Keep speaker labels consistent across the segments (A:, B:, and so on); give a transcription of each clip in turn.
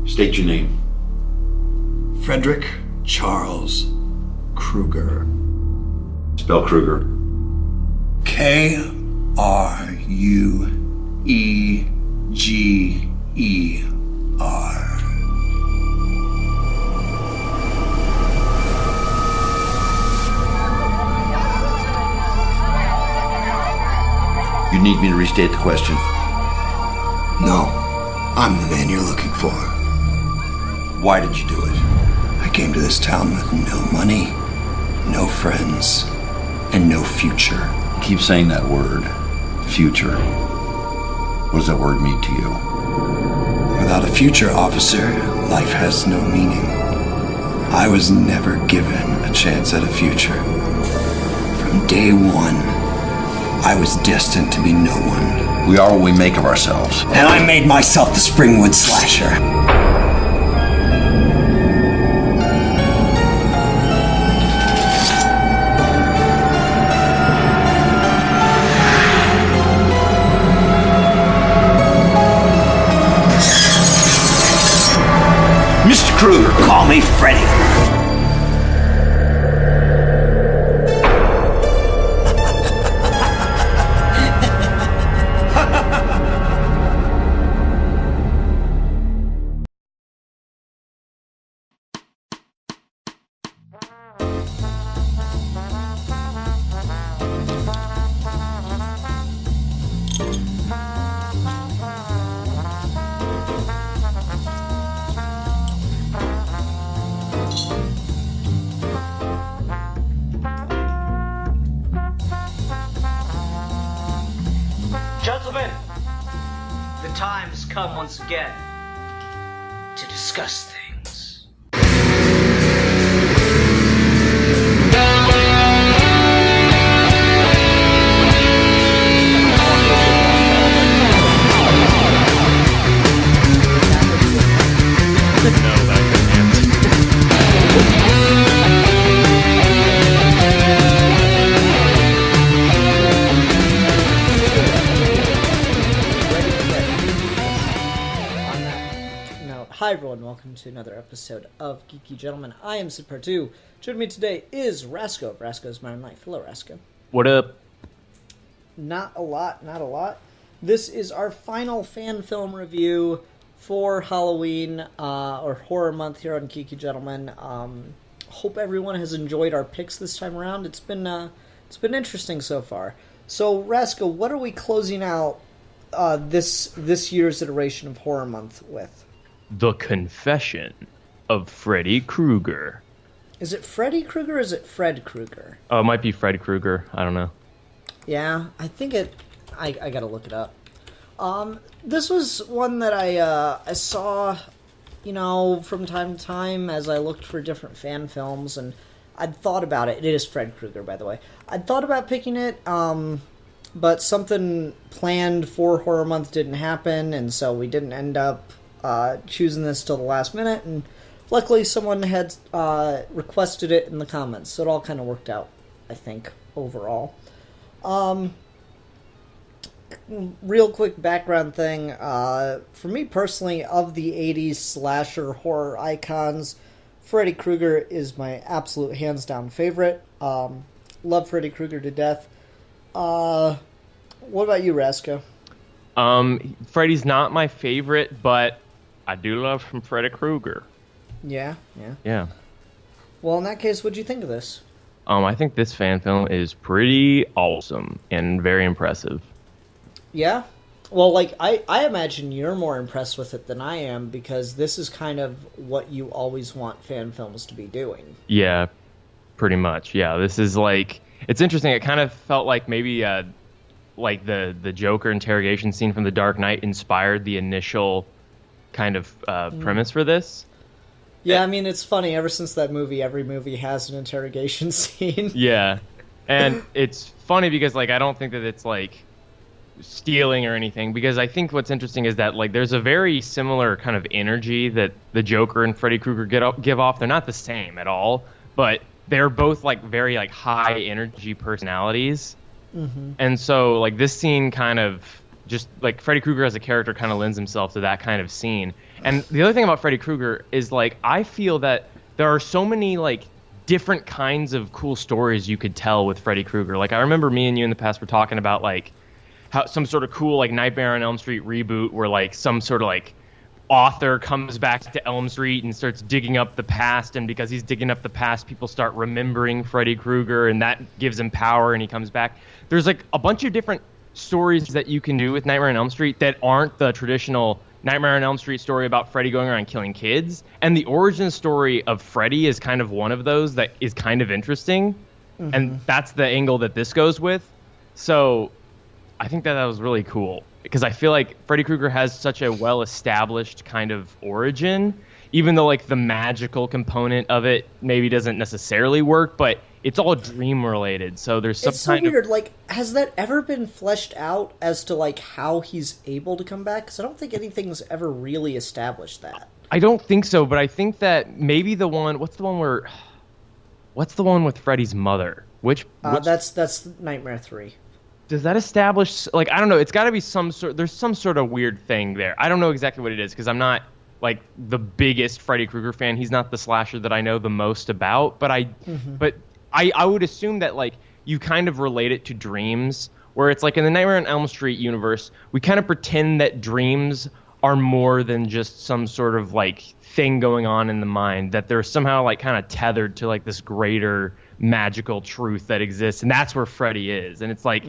A: State your name.
B: Frederick Charles Krueger.
A: Spell Krueger.
B: Krueger.
A: You need me to restate the question?
B: No, I'm the man you're looking for.
A: Why did you do it?
B: I came to this town with no money, no friends, and no future.
A: You keep saying that word, future. What does that word mean to you?
B: Without a future, officer, life has no meaning. I was never given a chance at a future. From day one, I was destined to be no one.
A: We are what we make of ourselves.
B: And I made myself the Springwood Slasher.
A: Mr. Krueger,
B: Call me Freddy.
C: Gentlemen, the time has come once again to discuss things.
D: Hi everyone, welcome to another episode of Geeky Gentlemen. I am Sid Partu. Joining me today is Rasco. Rasco is Modern Life. Hello, Rasco.
E: What up?
D: Not a lot. This is our final fan film review for Halloween, or Horror Month here on Geeky Gentlemen. Hope everyone has enjoyed our picks this time around. It's been interesting so far. So, Rasco, what are we closing out this year's iteration of Horror Month with?
E: The Confession of Freddy Krueger.
D: Is it Freddy Krueger or is it Fred Krueger?
E: Oh, it might be Fred Krueger. I don't know.
D: Yeah, I think it... I gotta look it up. This was one that I saw, from time to time as I looked for different fan films, and I'd thought about it. It is Fred Krueger, by the way. I'd thought about picking it, but something planned for Horror Month didn't happen, and so we didn't end up choosing this till the last minute, and luckily someone had requested it in the comments, so it all kind of worked out, I think, overall. Real quick background thing, for me personally, of the 80s slasher horror icons, Freddy Krueger is my absolute hands-down favorite. Love Freddy Krueger to death. What about you, Rasco?
E: Freddy's not my favorite, but I do love from Freddy Krueger.
D: Yeah.
E: Well,
D: in that case, what'd you think of this?
E: I think this fan film is pretty awesome and very impressive.
D: Yeah? Well, I imagine you're more impressed with it than I am, because this is kind of what you always want fan films to be doing.
E: Yeah, pretty much. Yeah, this is it's interesting. It kind of felt like maybe the Joker interrogation scene from The Dark Knight inspired the initial kind of premise for this.
D: Yeah, I mean, it's funny. Ever since that movie, every movie has an interrogation scene.
E: Yeah, and it's funny because I don't think that it's stealing or anything, because I think what's interesting is that there's a very similar kind of energy that the Joker and Freddy Krueger give off. They're not the same at all, but they're both very high energy personalities. Mm-hmm. And so this scene kind of just like Freddy Krueger as a character kind of lends himself to that kind of scene. And the other thing about Freddy Krueger is like I feel that there are so many like different kinds of cool stories you could tell with Freddy Krueger. Like I remember me and you in the past were talking about like how some sort of cool like Nightmare on Elm Street reboot where like some sort of like author comes back to Elm Street and starts digging up the past, and because he's digging up the past, people start remembering Freddy Krueger, and that gives him power, and he comes back. There's like a bunch of different stories that you can do with Nightmare on Elm Street that aren't the traditional Nightmare on Elm Street story about Freddy going around killing kids, and the origin story of Freddy is kind of one of those that is kind of interesting, and that's the angle that this goes with. So I think that was really cool, because I feel like Freddy Krueger has such a well-established kind of origin, even though like the magical component of it maybe doesn't necessarily work, but it's all dream related. So there's some
D: It's so
E: kind
D: weird.
E: of
D: Like, has that ever been fleshed out as to like how he's able to come back? Because I don't think anything's ever really established that.
E: I don't think so, but I think that maybe what's the one with Freddy's mother? Which
D: That's Nightmare 3.
E: does that establish, like, I don't know, it's got to be there's some sort of weird thing there. I don't know exactly what it is, because I'm not like the biggest Freddy Krueger fan. He's not the slasher that I know the most about, but I would assume that like you kind of relate it to dreams, where it's like in the Nightmare on Elm Street universe, we kind of pretend that dreams are more than just some sort of like thing going on in the mind, that they're somehow like kind of tethered to like this greater magical truth that exists, and that's where Freddy is. And it's like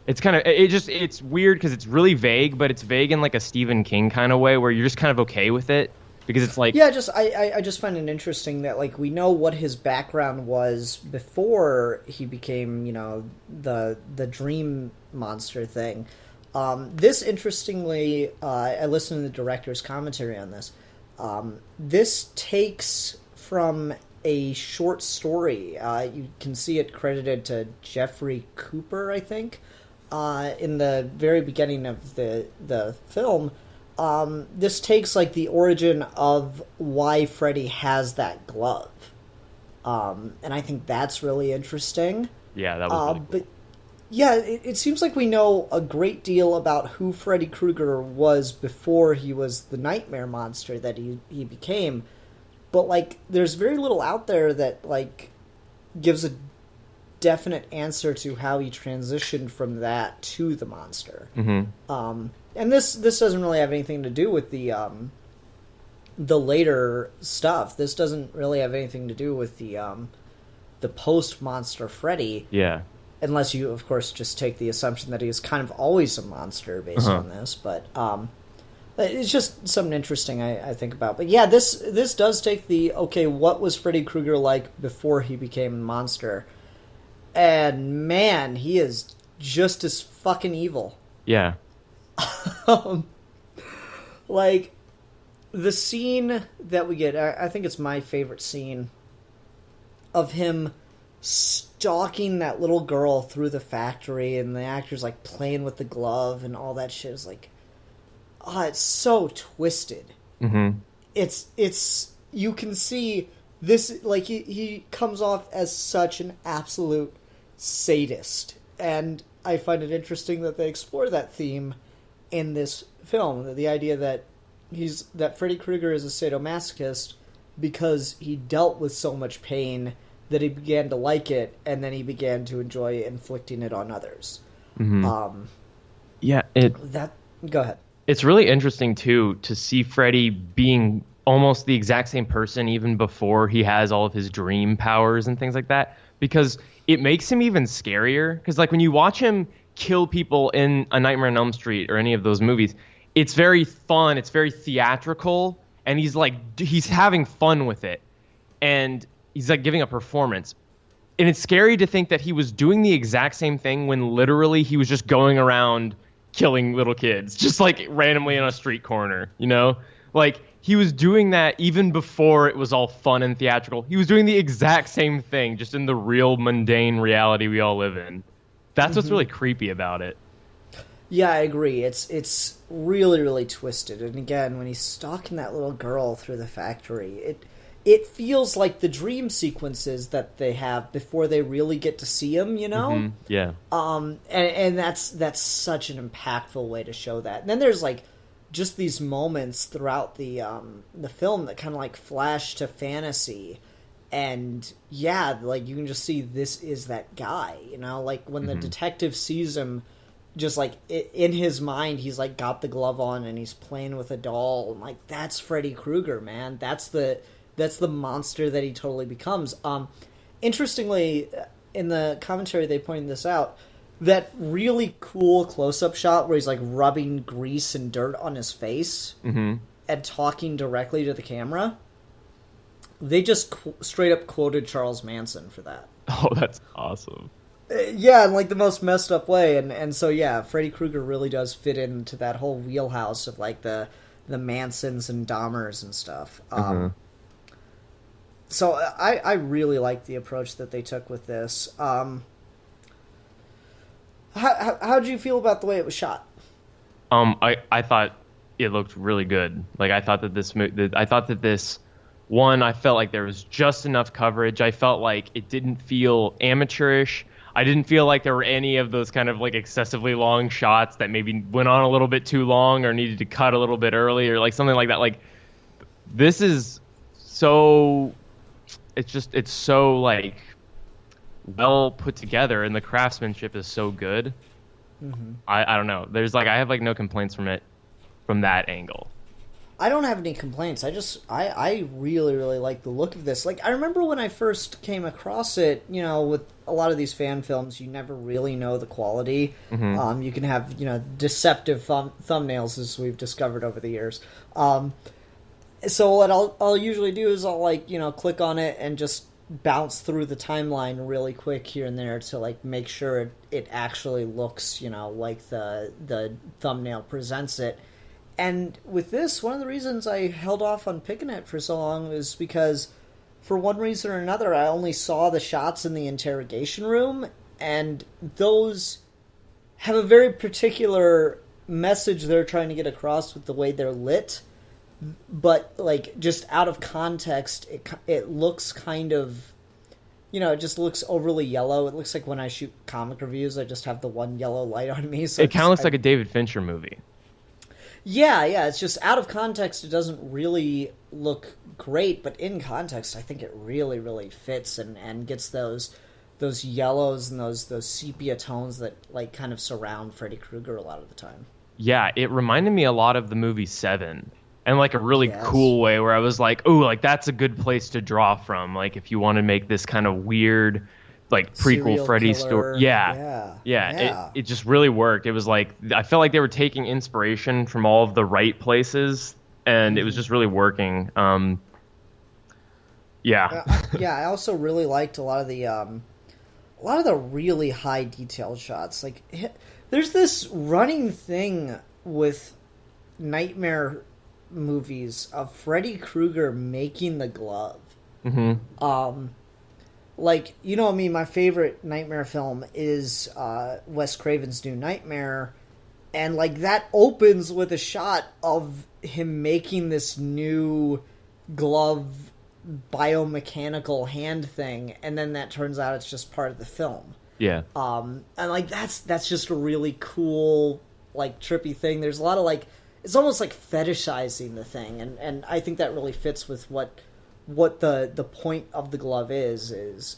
E: it's kind of it's weird because it's really vague, but it's vague in like a Stephen King kind of way where you're just kind of okay with it, because it's like
D: Yeah, I just find it interesting that like we know what his background was before he became, you know, the dream monster thing. This interestingly, I listened to the director's commentary on this. This takes from a short story. You can see it credited to Jeffrey Cooper, I think, in the very beginning of the film. This takes like the origin of why Freddy has that glove, and I think that's really interesting.
E: yeah, that was really cool.
D: But yeah, it seems like we know a great deal about who Freddy Krueger was before he was the nightmare monster that he became. But, like, there's very little out there that, like, gives a definite answer to how he transitioned from that to the monster. And this doesn't really have anything to do with the later stuff. This doesn't really have anything to do with the post-monster Freddy.
E: Yeah.
D: Unless you, of course, just take the assumption that he is kind of always a monster based on this. But, it's just something interesting I think about. But yeah, this does take the, okay, what was Freddy Krueger like before he became a monster? And man, he is just as fucking evil.
E: Yeah.
D: Like, the scene that we get, I think it's my favorite scene, of him stalking that little girl through the factory, and the actor's like playing with the glove and all that shit is like, oh, it's so twisted. It's you can see this, like, he comes off as such an absolute sadist, and I find it interesting that they explore that theme in this film. The idea that Freddy Krueger is a sadomasochist because he dealt with so much pain that he began to like it, and then he began to enjoy inflicting it on others.
E: Yeah,
D: Go ahead.
E: it's really interesting too to see Freddy being almost the exact same person even before he has all of his dream powers and things like that, because it makes him even scarier. Because like when you watch him kill people in A Nightmare on Elm Street or any of those movies, it's very fun, it's very theatrical, and he's having fun with it, and he's like giving a performance. And it's scary to think that he was doing the exact same thing when literally he was just going around killing little kids, just like randomly in a street corner, you know? Like, he was doing that even before it was all fun and theatrical. He was doing the exact same thing, just in the real mundane reality we all live in. That's what's really creepy about it.
D: Yeah, I agree. It's really, really twisted. And again, when he's stalking that little girl through the factory, it feels like the dream sequences that they have before they really get to see him, you know?
E: Mm-hmm. Yeah.
D: And that's such an impactful way to show that. And then there's like just these moments throughout the film that kind of like flash to fantasy, and yeah, like you can just see this is that guy, you know, like when the detective sees him, just like in his mind, he's like got the glove on and he's playing with a doll, and like that's Freddy Krueger, man. That's the monster that he totally becomes. Interestingly, in the commentary they pointed this out. That really cool close-up shot where he's like rubbing grease and dirt on his face and talking directly to the camera. They just straight up quoted Charles Manson for that.
E: Oh, that's awesome.
D: Yeah, in like the most messed up way, and so yeah, Freddy Krueger really does fit into that whole wheelhouse of like the Mansons and Dahmers and stuff. So I really like the approach that they took with this. How did you feel about the way it was shot?
E: I thought it looked really good. Like I thought that this one, I felt like there was just enough coverage. I felt like it didn't feel amateurish. I didn't feel like there were any of those kind of like excessively long shots that maybe went on a little bit too long or needed to cut a little bit early or like something like that. Like this is so, it's so like well put together, and the craftsmanship is so good. I don't know. There's like I have like no complaints from that angle.
D: I don't have any complaints. I really, really like the look of this. Like, I remember when I first came across it, you know, with a lot of these fan films, you never really know the quality. You can have, you know, deceptive thumbnails, as we've discovered over the years. So what I'll usually do is I'll, like, you know, click on it and just bounce through the timeline really quick here and there to, like, make sure it actually looks, you know, like the thumbnail presents it. And with this, one of the reasons I held off on picking it for so long is because, for one reason or another, I only saw the shots in the interrogation room, and those have a very particular message they're trying to get across with the way they're lit. But, like, just out of context, it looks kind of, you know, it just looks overly yellow. It looks like when I shoot comic reviews, I just have the one yellow light on me. So
E: it kind of looks like a David Fincher movie.
D: Yeah, it's just out of context, it doesn't really look great, but in context, I think it really, really fits and gets those yellows and those sepia tones that, like, kind of surround Freddy Krueger a lot of the time. Yeah,
E: it reminded me a lot of the movie Seven, and like a really cool way where I was like, oh, like that's a good place to draw from, like if you want to make this kind of weird, like prequel
D: Serial
E: Freddy
D: killer.
E: story. Yeah. It just really worked. It was like I felt like they were taking inspiration from all of the right places, and it was just really working. I
D: also really liked a lot of the really high detail shots. Like there's this running thing with nightmare movies of Freddy Krueger making the glove. Like, you know me, my favorite Nightmare film is Wes Craven's New Nightmare, and, like, that opens with a shot of him making this new glove biomechanical hand thing, and then that turns out it's just part of the film.
E: Yeah.
D: And, like, that's just a really cool, like, trippy thing. There's a lot of, like, it's almost like fetishizing the thing, and I think that really fits with what the point of the glove is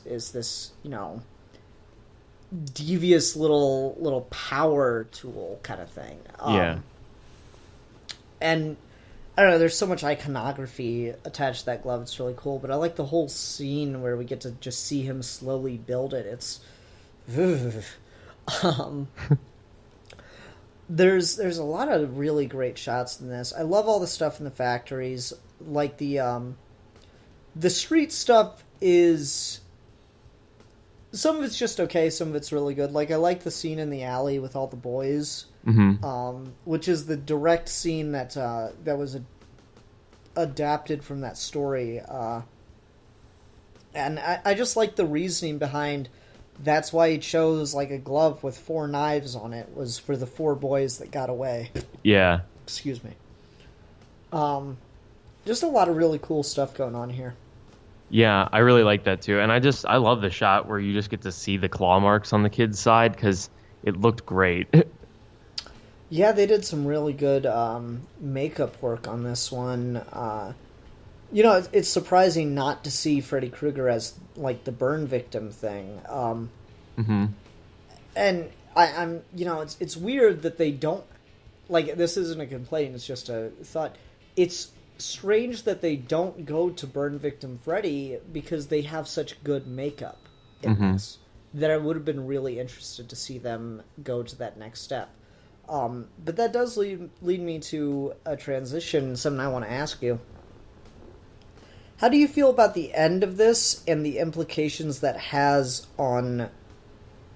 D: this, you know, devious little power tool kind of thing. And I don't know, there's so much iconography attached to that glove. It's really cool, but I like the whole scene where we get to just see him slowly build it. It's there's a lot of really great shots in this. I love all the stuff in the factories, like the street stuff is... Some of it's just okay, some of it's really good. Like, I like the scene in the alley with all the boys, which is the direct scene that was adapted from that story. And I just like the reasoning behind that's why he chose, like, a glove with 4 knives on it, was for the 4 boys that got away.
E: Yeah.
D: Excuse me. Just a lot of really cool stuff going on here.
E: Yeah, I really like that too. And I love the shot where you just get to see the claw marks on the kid's side because it looked great.
D: Yeah, they did some really good makeup work on this one. It's surprising not to see Freddy Krueger as like the burn victim thing.
E: Hmm.
D: And it's weird that they don't, like, this isn't a complaint, it's just a thought. It's strange that they don't go to burn victim Freddy because they have such good makeup in this, that I would have been really interested to see them go to that next step. But that does lead me to a transition, something I want to ask you. How do you feel about the end of this and the implications that has on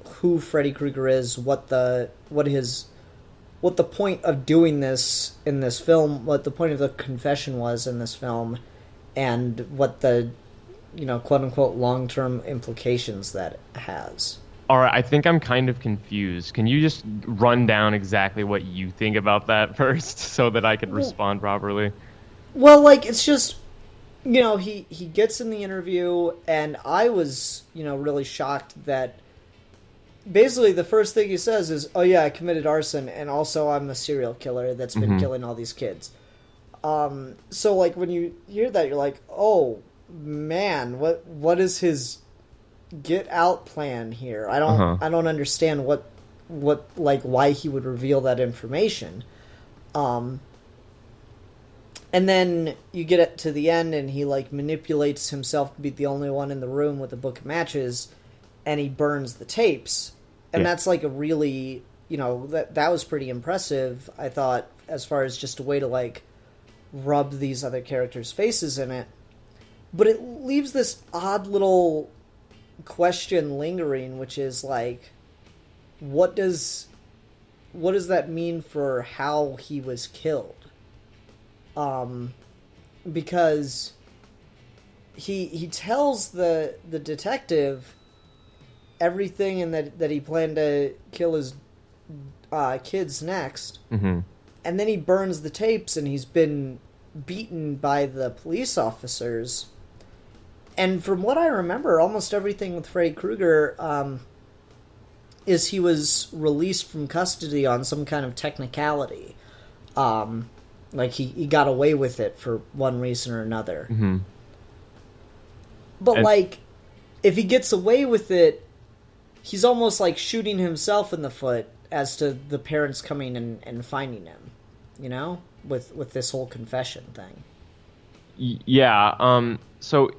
D: who Freddy Krueger is, what the point of doing this in this film, what the point of the confession was in this film, and what the, quote unquote long-term implications that it has?
E: All right, I think I'm kind of confused. Can you just run down exactly what you think about that first so that I can respond properly?
D: Well, like, it's just, he gets in the interview, and I was, really shocked that basically the first thing he says is, oh yeah, I committed arson, and also I'm a serial killer that's been killing all these kids. So, like, when you hear that, you're like, oh, man, what is his get out plan here? I don't understand what like why he would reveal that information. And then you get it to the end, and he like manipulates himself to be the only one in the room with a book of matches, and he burns the tapes. And that's like a really, that was pretty impressive, I thought, as far as just a way to like rub these other characters' faces in it. But it leaves this odd little question lingering, which is like, what does that mean for how he was killed? Because he tells the detective everything, and that he planned to kill his kids next, and then he burns the tapes, and he's been beaten by the police officers. And from what I remember, almost everything with Freddy Krueger is he was released from custody on some kind of technicality. Like, he got away with it for one reason or another. But, like, if he gets away with it, he's almost like shooting himself in the foot as to the parents coming and finding him, with this whole confession thing.
E: Yeah, so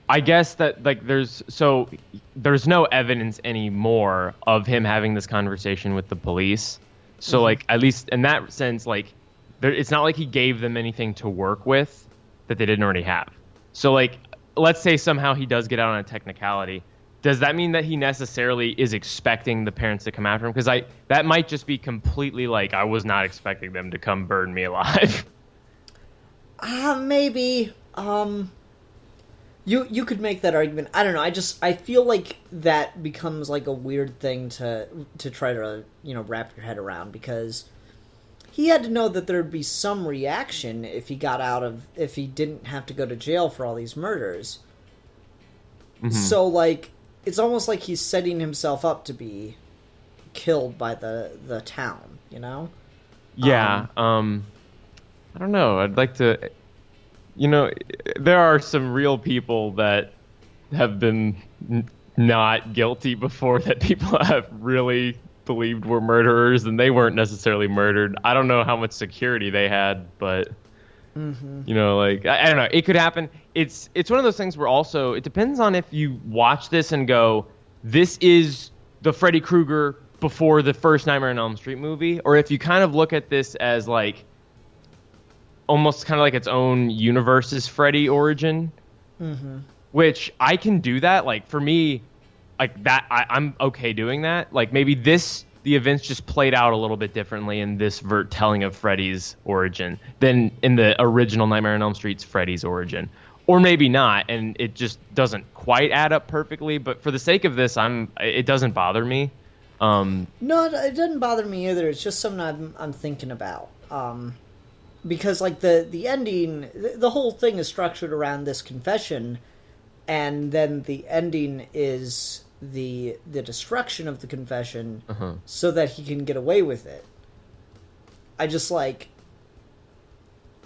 E: I guess that, like, there's no evidence anymore of him having this conversation with the police. So, like, at least in that sense, like, it's not like he gave them anything to work with that they didn't already have. So, like, let's say somehow he does get out on a technicality. Does that mean that he necessarily is expecting the parents to come after him? Because that might just be completely like, I was not expecting them to come burn me alive.
D: Maybe. You could make that argument. I don't know. I feel like that becomes like a weird thing to try to, wrap your head around, because he had to know that there'd be some reaction if he didn't have to go to jail for all these murders. So, like, it's almost like he's setting himself up to be killed by the town,
E: Yeah. I don't know. I'd like to, there are some real people that have been not guilty before that people have really believed were murderers, and they weren't necessarily murdered. I don't know how much security they had, but like, I don't know. It could happen. It's one of those things where also it depends on if you watch this and go, this is the Freddy Krueger before the first Nightmare on Elm Street movie, or if you kind of look at this as like almost kind of like its own universe's Freddy origin, which I can do that. Like, for me, like that, I'm okay doing that. Like, maybe the events just played out a little bit differently in this telling of Freddy's origin than in the original Nightmare on Elm Street's Freddy's origin. Or maybe not, and it just doesn't quite add up perfectly. But for the sake of this, it doesn't bother me.
D: No, it doesn't bother me either. It's just something I'm thinking about. Because, like, the ending, the whole thing is structured around this confession, and then the ending is the destruction of the confession so that he can get away with it. I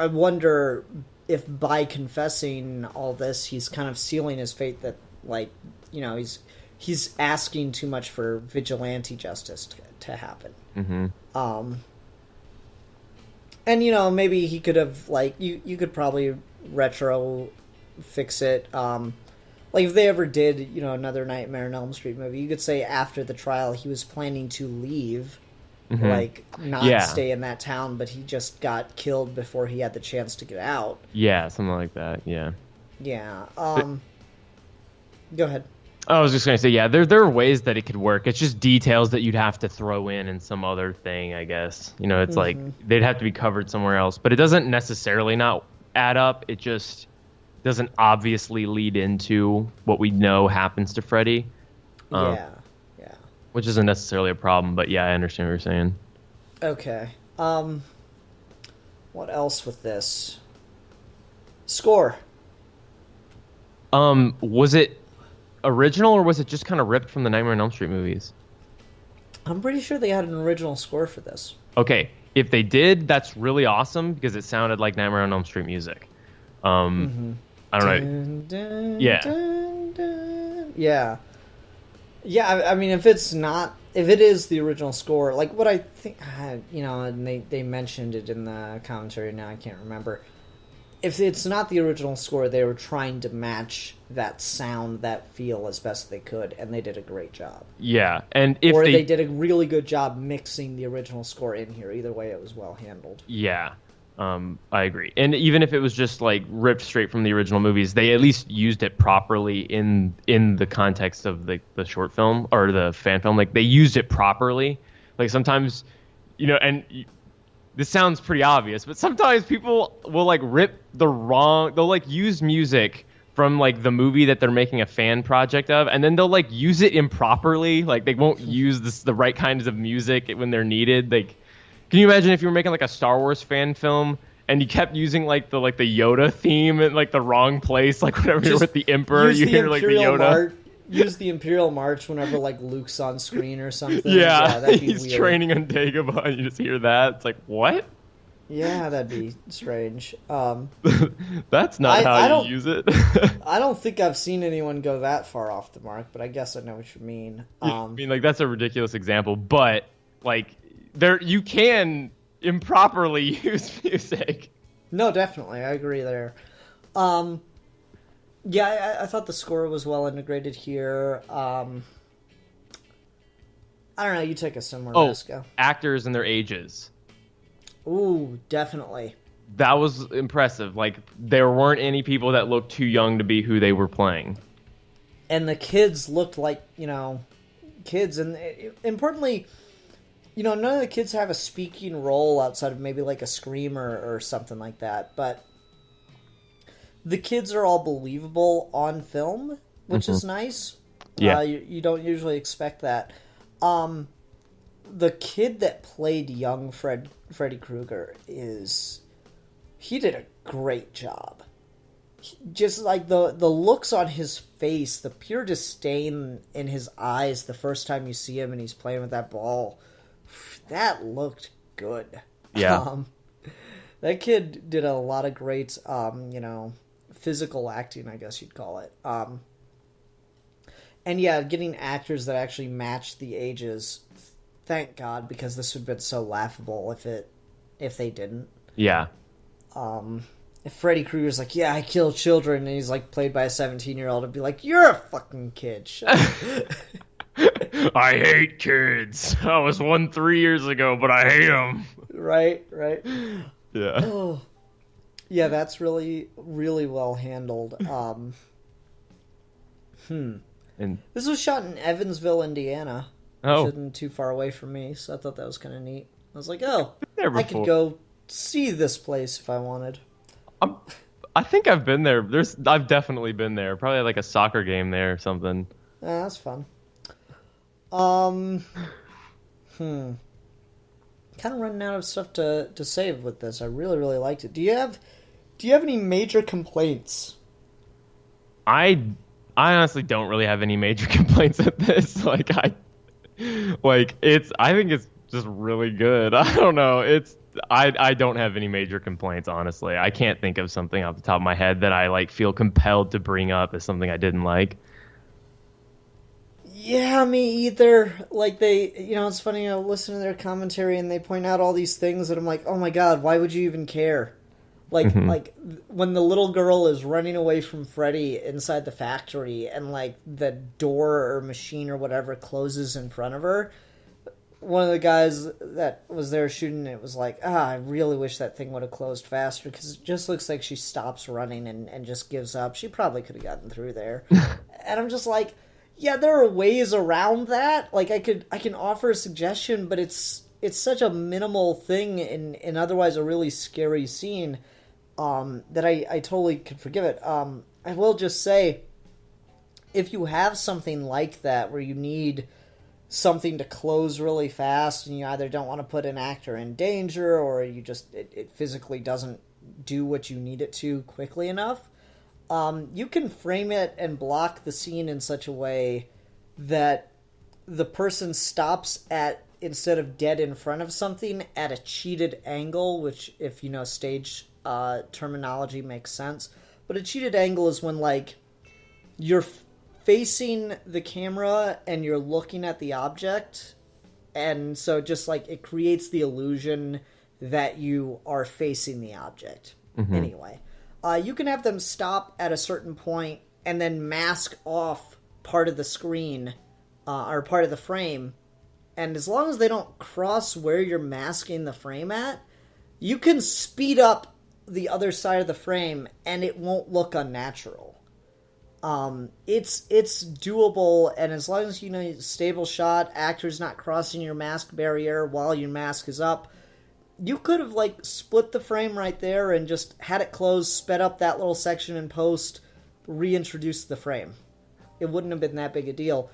D: wonder if by confessing all this, he's kind of sealing his fate that, like, you know, he's asking too much for vigilante justice to happen. And, you know, maybe he could have, like, you could probably retro fix it. Like, if they ever did, you know, another Nightmare on Elm Street movie, you could say after the trial he was planning to leave, like, not stay in that town, but he just got killed before he had the chance to get out.
E: Yeah, something like that, yeah.
D: Yeah. Go ahead.
E: I was just going to say, yeah, there are ways that it could work. It's just details that you'd have to throw in some other thing, I guess. You know, it's like they'd have to be covered somewhere else. But it doesn't necessarily not add up. It just doesn't obviously lead into what we know happens to Freddy.
D: Yeah.
E: Which isn't necessarily a problem, but yeah, I understand what you're saying.
D: Okay. What else with this? Score.
E: Was it original or was it just kind of ripped from the Nightmare on Elm Street movies?
D: I'm pretty sure they had an original score for this.
E: Okay, if they did, that's really awesome because it sounded like Nightmare on Elm Street music. I don't know.
D: Yeah. Yeah, I mean, if it is the original score, like what I think, you know, and they mentioned it in the commentary, now I can't remember. If it's not the original score, they were trying to match that sound, that feel as best they could, and they did a great job.
E: Yeah, and if
D: they did a really good job mixing the original score in here. Either way, it was well handled.
E: Yeah, I agree. And even if it was just like ripped straight from the original movies, they at least used it properly in the context of the short film or the fan film. Like they used it properly. Like sometimes, you know, and this sounds pretty obvious, but sometimes people will like rip they'll like use music from like the movie that they're making a fan project of, and then they'll like use it improperly. Like they won't use the right kinds of music when they're needed. Like, can you imagine if you were making like a Star Wars fan film and you kept using like the Yoda theme in like the wrong place, like whenever you're with the Emperor, you hear like the Yoda.
D: Use the Imperial March whenever like Luke's on screen or something.
E: Yeah,
D: that'd be
E: he's
D: weird.
E: training on Dagobah, and you just hear that. It's like, what?
D: Yeah, that'd be strange.
E: That's not how you use it.
D: I don't think I've seen anyone go that far off the mark, but I guess I know what you mean.
E: I mean, like that's a ridiculous example, but like you can improperly use music.
D: No, definitely, I agree there. Yeah, I thought the score was well integrated here. I don't know. You take a similar risk. Go.
E: Actors and their ages.
D: Ooh, definitely.
E: That was impressive. Like, there weren't any people that looked too young to be who they were playing.
D: And the kids looked like, you know, kids. And importantly, you know, none of the kids have a speaking role outside of maybe like a screamer or something like that. But the kids are all believable on film, which is nice.
E: Yeah.
D: You don't usually expect that. The kid that played young Freddy Krueger he did a great job. Just like the looks on his face, the pure disdain in his eyes the first time you see him and he's playing with that ball, that looked good.
E: Yeah.
D: That kid did a lot of great, you know, physical acting, I guess you'd call it. And yeah, getting actors that actually match the ages, thank God, because this would have been so laughable if they didn't.
E: Yeah.
D: If Freddy Krueger's like, yeah, I kill children, and he's like played by a 17-year-old, it'd be like, you're a fucking kid. Shut up.
E: I hate kids. I was one 3 years ago, but I hate them.
D: Right.
E: Yeah.
D: Oh. Yeah, that's really, really well handled. And this was shot in Evansville, Indiana.
E: Oh.
D: Which isn't too far away from me, so I thought that was kind of neat. I was like, oh,
E: There
D: I could go see this place if I wanted.
E: I think I've been there. I've definitely been there. Probably like a soccer game there or something.
D: That's fun. Kind of running out of stuff to save with this. I really, really liked it. Do you have any major complaints?
E: I I honestly don't really have any major complaints at this. I think it's just really good. I don't know. I don't have any major complaints, honestly. I can't think of something off the top of my head that I like feel compelled to bring up as something I didn't like.
D: Yeah, me either. Like it's funny, I listen to their commentary and they point out all these things and I'm like, oh my god, why would you even care? Like when the little girl is running away from Freddy inside the factory and like the door or machine or whatever closes in front of her, one of the guys that was there shooting it was like, I really wish that thing would have closed faster because it just looks like she stops running and just gives up. She probably could have gotten through there. And I'm just like, yeah, there are ways around that. Like I can offer a suggestion, but it's such a minimal thing in otherwise a really scary scene that I totally could forgive it. I will just say, if you have something like that where you need something to close really fast and you either don't want to put an actor in danger or you just it physically doesn't do what you need it to quickly enough, you can frame it and block the scene in such a way that the person stops at, instead of dead in front of something, at a cheated angle, which, if you know stage terminology, makes sense. But a cheated angle is when like you're facing the camera and you're looking at the object, and so just like it creates the illusion that you are facing the object. Anyway, you can have them stop at a certain point and then mask off part of the screen or part of the frame, and as long as they don't cross where you're masking the frame at, you can speed up the other side of the frame and it won't look unnatural. It's doable, and as long as stable shot, actors not crossing your mask barrier while your mask is up, you could have like split the frame right there and just had it closed, sped up that little section in post, reintroduced the frame. It wouldn't have been that big a deal.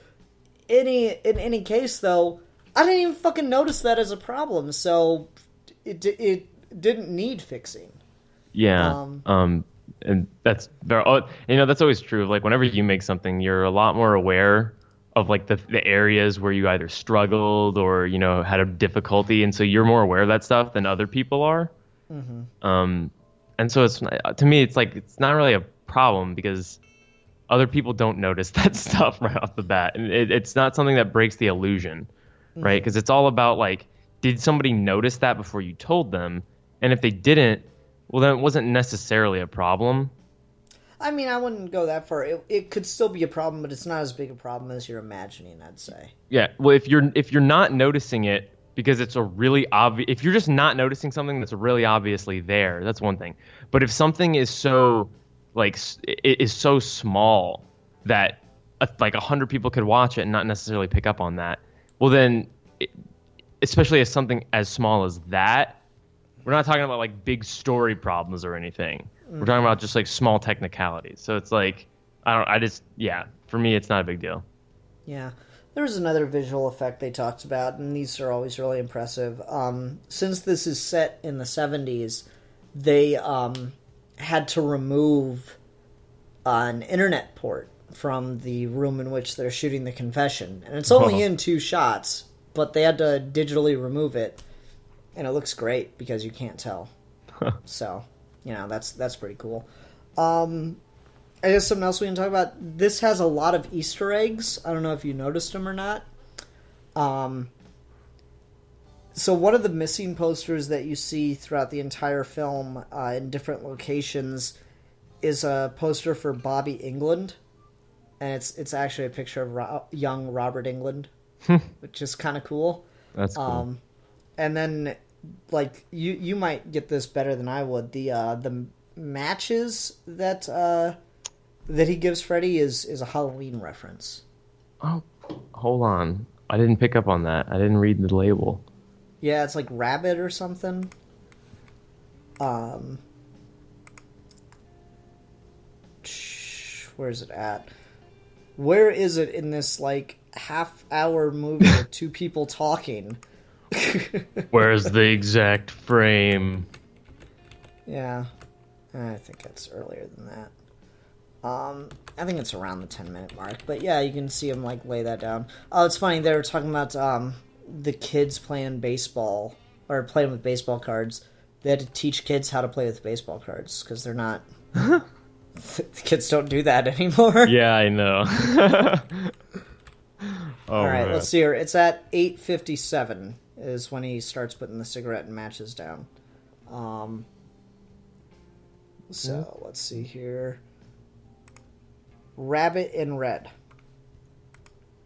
D: In any case, though, I didn't even fucking notice that as a problem, so it didn't need fixing.
E: Yeah. And that's very, that's always true. Like whenever you make something, you're a lot more aware of like the areas where you either struggled or had a difficulty, and so you're more aware of that stuff than other people are. And so it's, to me, it's like it's not really a problem because other people don't notice that stuff right off the bat, and it's not something that breaks the illusion, right? Because it's all about like, did somebody notice that before you told them, and if they didn't, well, then it wasn't necessarily a problem.
D: I mean, I wouldn't go that far. It could still be a problem, but it's not as big a problem as you're imagining, I'd say.
E: Yeah, well, if you're not noticing it because it's a really obvious, if you're just not noticing something that's really obviously there, that's one thing. But if something is so like it is so small that like 100 people could watch it and not necessarily pick up on that, well then, especially as something as small as that. We're not talking about like big story problems or anything. We're talking about just like small technicalities. So it's like, for me, it's not a big deal.
D: Yeah. There was another visual effect they talked about, and these are always really impressive. Since this is set in the 70s, they had to remove an internet port from the room in which they're shooting the confession. And it's only in 2 shots, but they had to digitally remove it. And it looks great because you can't tell. So, that's pretty cool. I guess something else we can talk about. This has a lot of Easter eggs. I don't know if you noticed them or not. So one of the missing posters that you see throughout the entire film in different locations is a poster for Bobby England. And it's actually a picture of young Robert England, which is kind of cool.
E: That's cool.
D: And then, like, you might get this better than I would. The matches that he gives Freddy is a Halloween reference.
E: Oh, hold on. I didn't pick up on that. I didn't read the label.
D: Yeah, it's like rabbit or something. Where's it at? Where is it in this, like, half-hour movie of 2 people talking?
E: Where's the exact frame?
D: Yeah. I think that's earlier than I think it's around the 10-minute mark. But yeah, you can see him like lay that down. Oh, it's funny. They were talking about the kids playing baseball or playing with baseball cards. They had to teach kids how to play with baseball cards because they're not. The kids don't do that anymore.
E: Yeah, I know.
D: All right, let's see here. It's at 8:57 is when he starts putting the cigarette and matches down. So let's see here. Rabbit in Red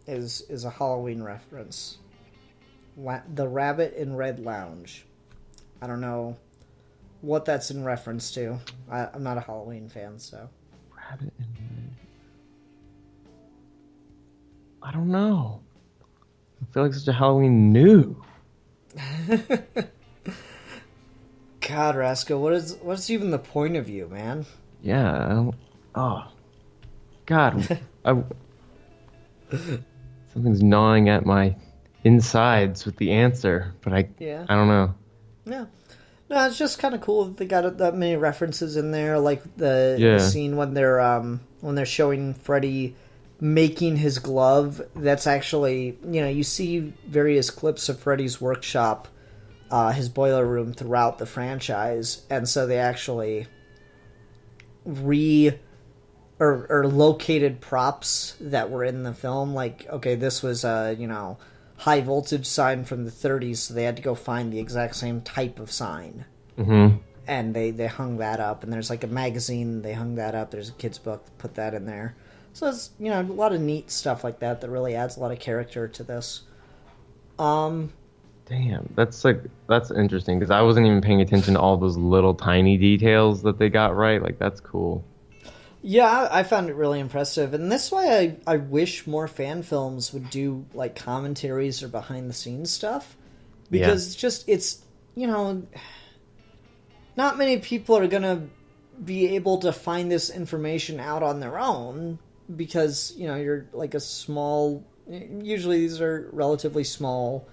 D: is a Halloween reference. The Rabbit in Red Lounge. I don't know what that's in reference to. I'm not a Halloween fan, so.
E: Rabbit in Red. I don't know. I feel like such a Halloween new.
D: God, Rasco, what's even the point of you, man?
E: Yeah. Oh. God. Something's gnawing at my insides with the answer, but I don't know.
D: Yeah. No, it's just kind of cool that they got that many references in there, like the scene when they're showing Freddy making his glove. That's actually, you see various clips of Freddy's workshop, his boiler room throughout the franchise, and so they actually located props that were in the film. Like, okay, this was a high voltage sign from the 30s, so they had to go find the exact same type of sign.
E: Mm-hmm.
D: And they hung that up, and there's like a magazine, they hung that up, there's a kid's book, put that in there. So it's, a lot of neat stuff like that really adds a lot of character to this.
E: Damn, that's interesting, because I wasn't even paying attention to all those little tiny details that they got right. Like, that's cool.
D: Yeah, I found it really impressive, and that's why I wish more fan films would do like commentaries or behind the scenes stuff, because it's not many people are gonna be able to find this information out on their own, because you're like a small. Usually these are relatively small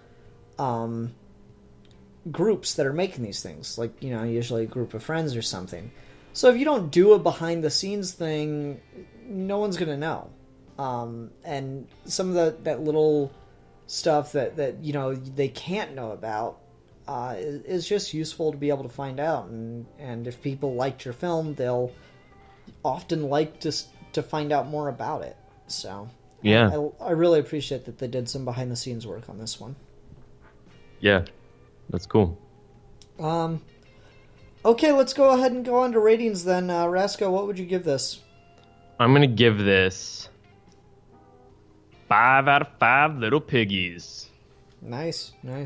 D: groups that are making these things, like usually a group of friends or something. So if you don't do a behind-the-scenes thing, no one's going to know. And some of that little stuff that they can't know about is just useful to be able to find out. And if people liked your film, they'll often like to find out more about it. So
E: yeah,
D: I really appreciate that they did some behind-the-scenes work on this one.
E: Yeah, that's cool.
D: Okay, let's go ahead and go on to ratings then. Rasco, what would you give this?
E: I'm going to give this 5 out of 5 little piggies.
D: Nice. Yeah,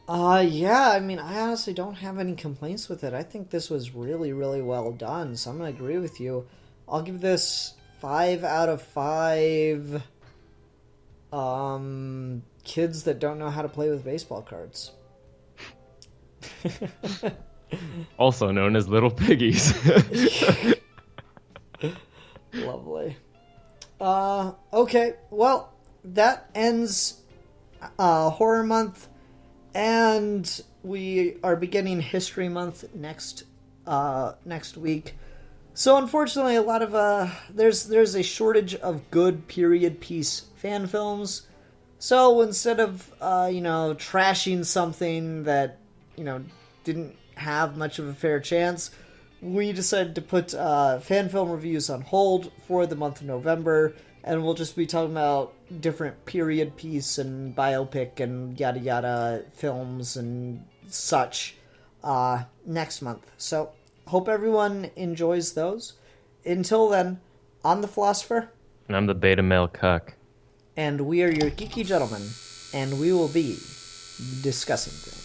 D: I mean, I honestly don't have any complaints with it. I think this was really, really well done, so I'm going to agree with you. I'll give this 5 out of 5 kids that don't know how to play with baseball cards.
E: Also known as little piggies.
D: Lovely. Okay, well, that ends Horror Month, and we are beginning History Month next week. So unfortunately, a lot of there's a shortage of good period piece fan films. So instead of trashing something that didn't have much of a fair chance, we decided to put fan film reviews on hold for the month of November, and we'll just be talking about different period piece and biopic and yada yada films and such next month. So hope everyone enjoys those. Until then, I'm the Philosopher.
E: And I'm the beta male cuck.
D: And we are your geeky gentlemen, and we will be discussing things.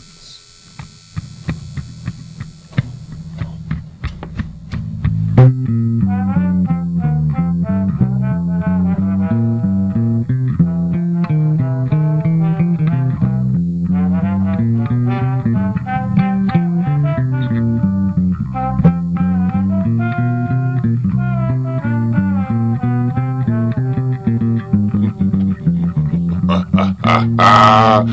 A: Ah!